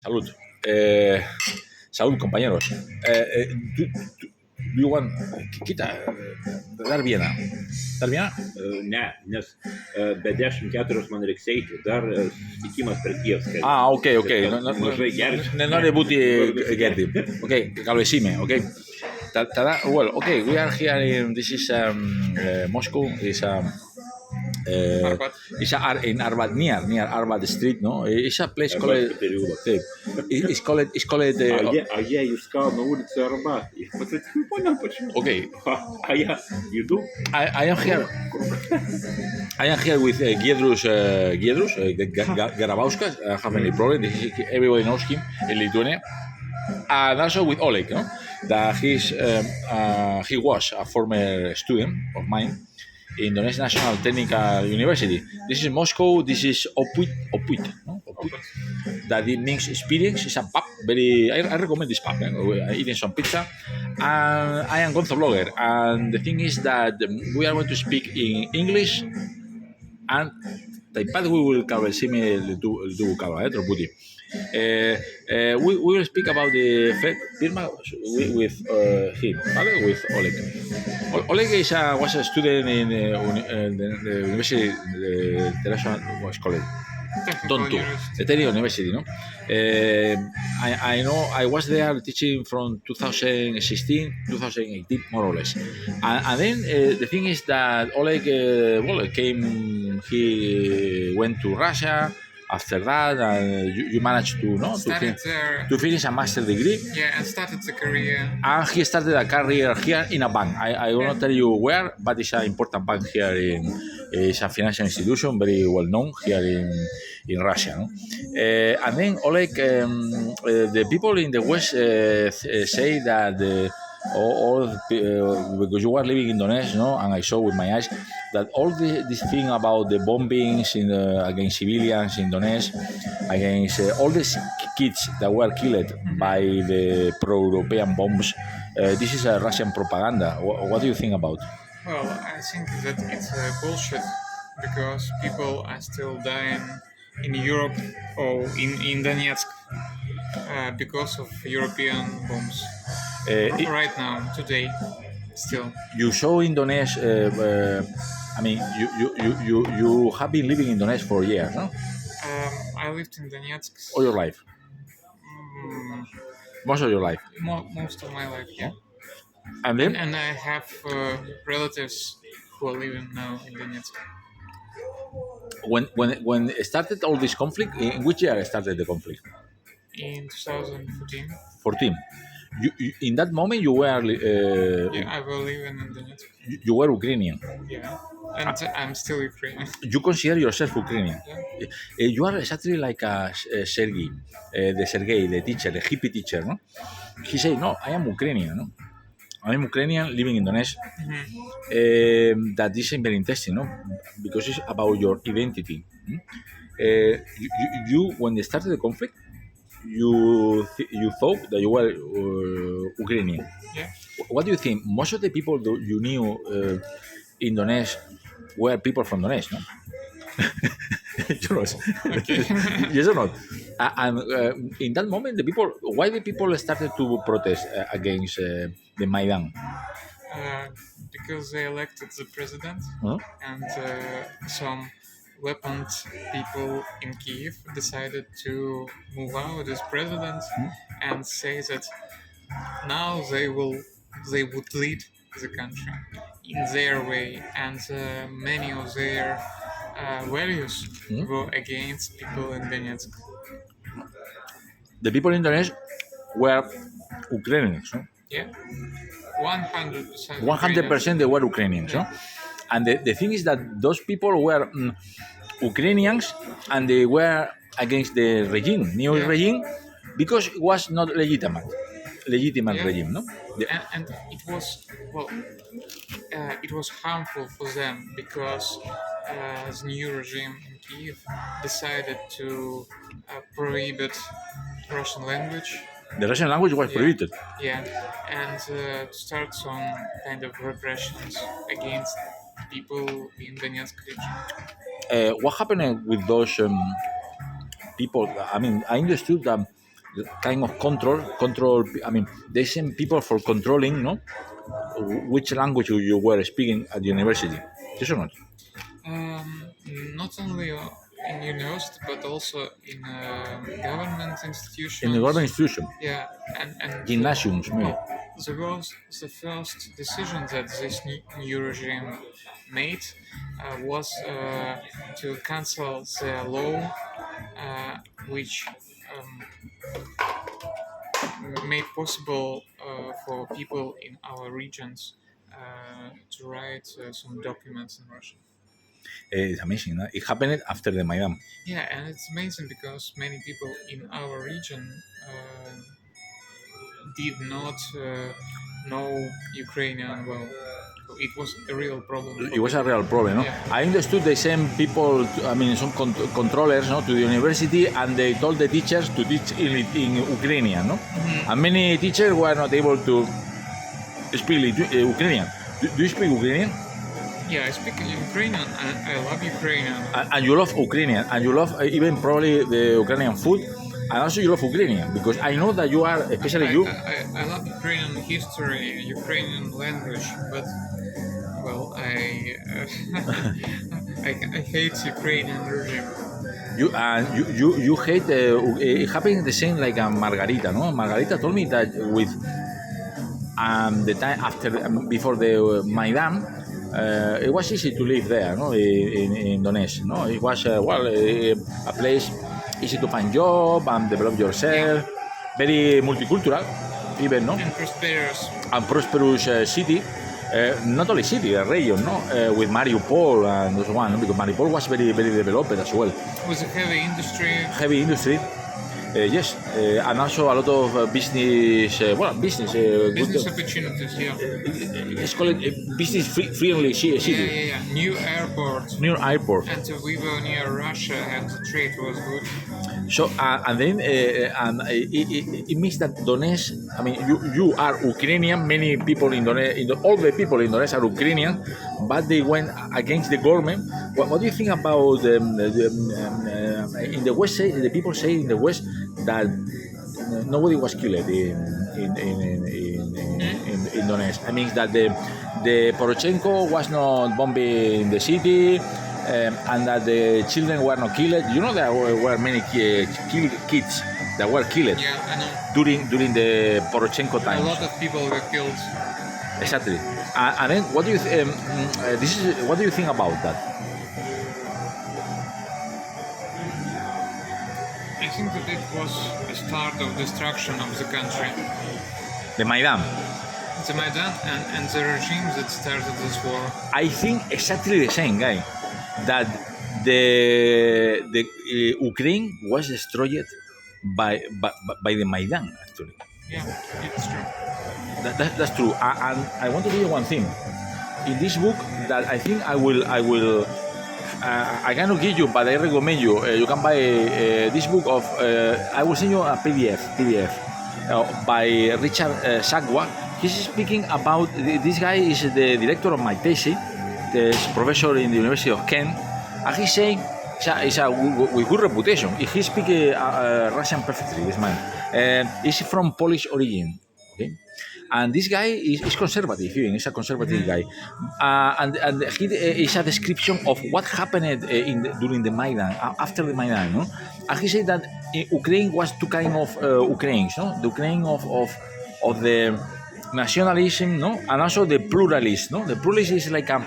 Salud. Salud, compañeros. Do you want... Kita, dar vieną. Dar vieną? Ne, nes be 10:04 man reiks eiti, dar sutikimas per Kievską. Ok. Mažai gerti. Nori būti gerti. Ok, kalbėsime, ok. Well, okay, we are here in, this is Moscow, it's in Arbat, near Arbat Street, no? It's a place called... It's called... А я искал на улице Арбат. И вот это не понял почему. Okay. А я иду. I am here with Giedrus Garabauskas. I have any problem. Everybody knows him in Lithuania. And also with Oleg, no? That he was a former student of mine in Donetsk National Technical University. This is Moscow. This is Opyt, no? Opyt. That it means experience. It's a pub. I recommend this pub. Eating some pizza. And I am Gonzo Blogger. And the thing is that we are going to speak in English. And Taipad we will cover similar to cover, Troputi. We will speak about the firma with him, with Oleg. Oleg was a student in the University, the International College. The Technical University, no? I know I was there teaching from 2016, 2018, more or less. And then the thing is that Oleg, he went to Russia. After that, you managed to finish a master's degree. Yeah, and started the career. And he started a career here in a bank. I will not tell you where, but it's an important bank here it's a financial institution, very well known here in Russia. No? And then Oleg, the people in the West say that because you were living in Donetsk, no, and I saw with my eyes that all this thing about the bombings against civilians in Donetsk, against all these kids that were killed by the pro-European bombs, this is a Russian propaganda. What do you think about? Well, I think that it's bullshit because people are still dying in Europe or in Donetsk because of European bombs. Right now, today, still. You saw in Donetsk. I mean, you have been living in Donetsk for years, no? I lived in Donetsk all your life. Most of your life. Most of my life, yeah. And then? And I have relatives who are living now in Donetsk. When started all this conflict, in which year started the conflict? In 2014. 14. You, in that moment, you were... yeah, I was living in Donetsk. You were Ukrainian. Yeah, and I'm still Ukrainian. You consider yourself Ukrainian. Yeah. You are exactly like Sergei, the teacher, the hippie teacher, no? He said, no, I am Ukrainian, no? I am Ukrainian living in Donetsk. Mm-hmm. That is very interesting, no? Because it's about your identity. You when they started the conflict, you thought that you were Ukrainian. Yeah. What do you think? Most of the people that you knew in Donetsk were people from Donetsk, no? Yes or not? And in that moment, why the people started to protest against the Maidan? Because they elected the president, and some weaponed people in Kiev decided to move out as president and say that now they would lead the country in their way, and many of their values go against people in Donetsk. The people in Donetsk were Ukrainians, no? Yeah, 100%. 100% they were Ukrainians, no? And the thing is that those people were Ukrainians, and they were against the regime, new regime, because it was not legitimate regime, no? And it was it was harmful for them because the new regime in Kiev decided to prohibit Russian language. The Russian language was prohibited. Yeah, and start some kind of repressions against people in Donetsk region. What happened with those people? I mean, I understood that kind of control. I mean, they send people for controlling, no, which language you were speaking at the university. Yes or not? Um, Not only in university, but also in government institutions. In the government institution, Yeah, and gymnasiums, maybe. the first decision that this new regime made was to cancel the law which made possible for people in our regions to write some documents in Russian. It's amazing. No? It happened after the Maidan. Yeah, and it's amazing because many people in our region did not know Ukrainian well. So it was a real problem. It was a real problem. No? Yeah. I understood they sent people, some controllers, no, to the university, and they told the teachers to teach in Ukrainian. No? And many teachers were not able to speak Ukrainian. Do you speak Ukrainian? Yeah, I speak Ukrainian and I love Ukrainian. And you love Ukrainian, and you love even probably the Ukrainian food, and also you love Ukrainian, because I know that you are, especially you. I love Ukrainian history, Ukrainian language, but well, I hate Ukrainian regime. You hate it happened the same like Margarita, no? Margarita told me that with the time after before the Maidan, it was easy to live there, no? In Donetsk, no? It was a place easy to find job and develop yourself, very multicultural, even, no? And prosperous city. Not only city, a region, no? With Mariupol and those one, no? Because Mariupol was very, very developed as well. Was a heavy industry. Heavy industry. Yes, and also a lot of business Business opportunities, yeah. Let's call it a business-friendly city. Yeah. New airport. New airport. And we were near Russia, and the trade was good. So, and then it means that Donetsk, I mean, you are Ukrainian, many people in Donetsk, all the people in Donetsk are Ukrainian, but they went against the government. What do you think about in the West? The people say in the West that nobody was killed in Donetsk. I mean that the Poroshenko was not bombing the city, and that the children were not killed. You know there were many kids that were killed. Yeah, I know. During the Poroshenko times. A lot of people were killed. Exactly. And then what do you what do you think about that? I think that it was a start of destruction of the country. The Maidan. The Maidan and the regime that started this war. I think exactly the same, guy. That the Ukraine was destroyed by the Maidan, actually. Yeah, it's true. That's true. And I want to tell you one thing. In this book, that I think I will. I cannot give you, but I recommend you. You can buy this book of. I will send you a PDF by Richard Sagwa. He's speaking about. This guy is the director of my thesis, the professor in the University of Kent, and he's saying it's with good reputation. He speaks Russian perfectly. This man, he's from Polish origin. Okay. And this guy is conservative, even. He's a conservative guy. And he is a description of what happened during the Maidan, after the Maidan. No? And he said that Ukraine was two kinds of Ukraines. No? The Ukraine of the nationalism, no? And also the pluralism. No? The pluralism is like a...